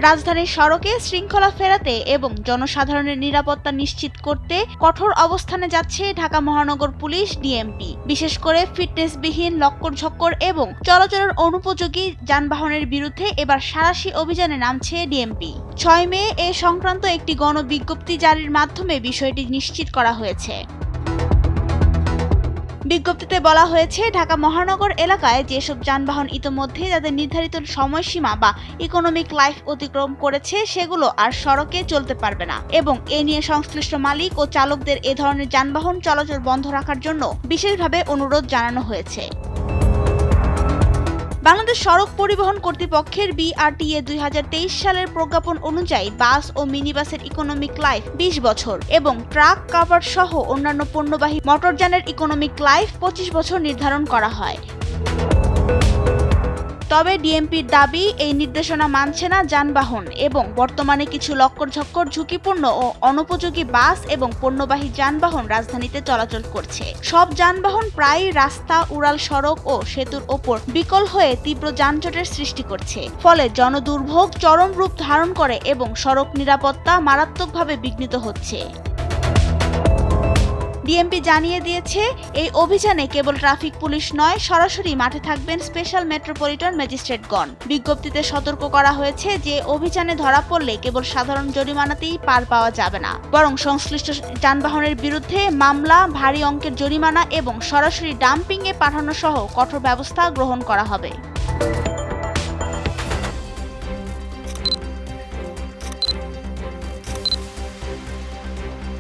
রাজধানীর সড়কে শৃঙ্খলা ফেরাতে এবং জনসাধারণের নিরাপত্তা নিশ্চিত করতে কঠোর অবস্থানে যাচ্ছে ঢাকা মহানগর পুলিশ ডিএমপি। বিশেষ করে ফিটনেসবিহীন, লক্কর-ঝক্কর এবং চলাচলের অনুপযোগী যানবাহনের বিরুদ্ধে এবার সাঁড়াশি অভিযানে নামছে ডিএমপি। ৬ মে এ সংক্রান্ত একটি গণবিজ্ঞপ্তি জারির মাধ্যমে বিষয়টি নিশ্চিত করা হয়েছে। বিজ্ঞপ্তিতে বলা হয়েছে, ঢাকা মহানগর এলাকায় যেসব যানবাহন ইতোমধ্যে তাদের নির্ধারিত সময়সীমা বা ইকোনমিক লাইফ অতিক্রম করেছে সেগুলো আর সড়কে চলতে পারবে না এবং এ নিয়ে সংশ্লিষ্ট মালিক ও চালকদের এ ধরনের যানবাহন চলাচল বন্ধ রাখার জন্য বিশেষভাবে অনুরোধ জানানো হয়েছে। বাংলাদেশ সড়ক পরিবহন কর্তৃপক্ষের BRTA ২০২৩ সালের প্রজ্ঞাপন অনুযায়ী বাস ও মিনিবাসের ইকোনমিক লাইফ ২০ বছর এবং ট্রাক, কাভার্ড সহ অন্যান্য পণ্যবাহী মোটরযানের ইকোনমিক লাইফ ২৫ বছর নির্ধারণ করা হয়। তবে ডিএমপির দাবি, এই নির্দেশনা মানছে না যানবাহন এবং বর্তমানে কিছু লক্কর-ঝক্কর, ঝুঁকিপূর্ণ ও অনুপযোগী বাস এবং পণ্যবাহী যানবাহন রাজধানীতে চলাচল করছে। সব যানবাহন প্রায়ই রাস্তা, উড়াল সড়ক ও সেতুর ওপর বিকল হয়ে তীব্র যানজটের সৃষ্টি করছে। ফলে জনদুর্ভোগ চরম রূপ ধারণ করে এবং সড়ক নিরাপত্তা মারাত্মকভাবে বিঘ্নিত হচ্ছে। ডিএমপি জানিয়ে দিয়েছে, এই অভিযানে কেবল ট্রাফিক পুলিশ নয়, সরাসরি মাঠে থাকবেন স্পেশাল মেট্রোপলিটন ম্যাজিস্ট্রেটগণ। বিজ্ঞপ্তিতে সতর্ক করা হয়েছে যে অভিযানে ধরা পড়লে কেবল সাধারণ জরিমানাতেই পার পাওয়া যাবে না, বরং সংশ্লিষ্ট যানবাহনের বিরুদ্ধে মামলা, ভারী অঙ্কের জরিমানা এবং সরাসরি ডাম্পিংয়ে পাঠানো সহ কঠোর ব্যবস্থা গ্রহণ করা হবে।